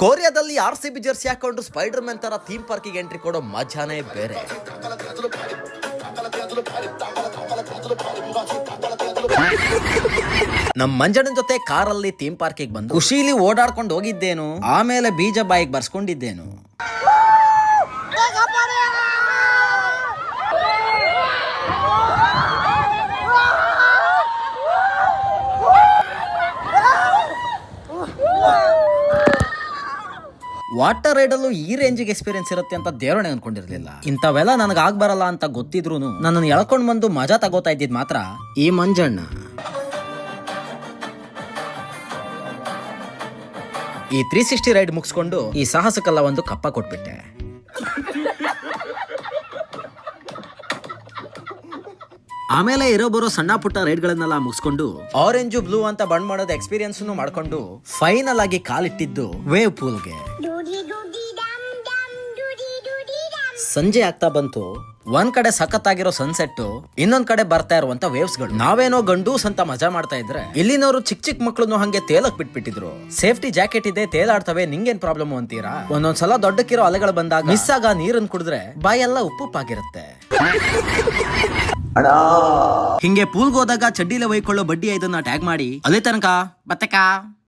ಕೊರಿಯಾದಲ್ಲಿ RCB Jersey ಹಾಕೊಂಡು spider man ತರ theme ಪಾರ್ಕಿಗೆ entry ಕೊಡೋ ಮಜಾನೇ ಬೇರೆ. ನಮ್ ಮಂಜಣ್ಣನ ಜೊತೆ ಕಾರಲ್ಲಿ ಥೀಮ್ ಪಾರ್ಕಿಗೆ ಬಂದು ಖುಷಿಲಿ ಓಡಾಡ್ಕೊಂಡು ಹೋಗಿದ್ದೇನು, ಆಮೇಲೆ ಬೀಜ ಬಾಯಿಗೆ ಬರ್ಸ್ಕೊಂಡಿದ್ದೇನು. ವಾಟರ್ ರೈಡ್ ಅಲ್ಲೂ ಈ ರೇಂಜಿಗೆ ಎಕ್ಸ್ಪೀರಿಯನ್ಸ್ ಇರುತ್ತೆ ಅಂತ ದೇವರೇ ಅನ್ಕೊಂಡಿರ್ಲಿಲ್ಲ. ಇಂಥವೆಲ್ಲ ನನಗೆ ಆಗ್ಬರಲ್ಲ ಅಂತ ಗೊತ್ತಿದ್ರು ನನ್ನನ್ನು ಎಳ್ಕೊಂಡ್ ಬಂದು ಮಜಾ ತಗೋತಾ ಇದ್ದಿದ್ ಮಾತ್ರ ಈ ಮಂಜಣ್ಣ. ಈ 360 ರೈಡ್ ಮುಗಿಸ್ಕೊಂಡು ಈ ಸಾಹಸಕ್ಕೆಲ್ಲ ಒಂದು ಕಪ್ಪ ಕೊಟ್ಬಿಟ್ಟೆ. ಆಮೇಲೆ ಇರೋ ಬರೋ ಸಣ್ಣ ಪುಟ್ಟ ರೈಡ್ಗಳನ್ನೆಲ್ಲ ಮುಗಿಸ್ಕೊಂಡು ಆರೆಂಜು ಬ್ಲೂ ಅಂತ ಬಣ್ಣ ಮಾಡೋದು ಎಕ್ಸ್ಪೀರಿಯನ್ಸ್ ಮಾಡ್ಕೊಂಡು ಫೈನಲ್ ಆಗಿ ಕಾಲಿಟ್ಟಿದ್ದು ವೇವ್ ಪೂಲ್ಗೆ. ಸಂಜೆ ಆಗ್ತಾ ಬಂತು. ಒಂದ್ ಕಡೆ ಸಖತ್ತಾಗಿರೋ ಸನ್ಸೆಟ್, ಇನ್ನೊಂದ್ ಕಡೆ ಬರ್ತಾ ಇರುವಂತ ವೇವ್ಸ್ ಗಳು. ನಾವೇನೋ ಗಂಡೂಸ್ ಅಂತ ಮಜಾ ಮಾಡ್ತಾ ಇದ್ರೆ ಇಲ್ಲಿನವರು ಚಿಕ್ಕ ಮಕ್ಳನ್ನು ಹಂಗೆ ತೇಲಕ್ ಬಿಟ್ಬಿಟ್ಟಿದ್ರು. ಸೇಫ್ಟಿ ಜಾಕೆಟ್ ಇದೆ, ತೇಲಾಡ್ತವೆ, ನಿಂಗೇನ್ ಪ್ರಾಬ್ಲಮ್ ಅಂತೀರಾ? ಒಂದೊಂದ್ಸಲ ದೊಡ್ಡಕ್ಕಿರೋ ಅಲೆಗಳು ಬಂದಾಗ ಮಿಸ್ ಆಗ ನೀರನ್ ಕುಡಿದ್ರೆ ಬಾಯೆಲ್ಲ ಉಪ್ಪುಪ್ಪಾಗಿರುತ್ತೆ. ಹಿಂಗೆ ಪೂಲ್ಗೆ ಹೋದಾಗ ಚಡ್ಡಿಲೆ ಒಯ್ಕೊಳ್ಳೋ ಬಡ್ಡಿ ಇದನ್ನ ಟ್ಯಾಗ್ ಮಾಡಿ ಅಲ್ಲಿ ತನಕ ಬತ್ತಕ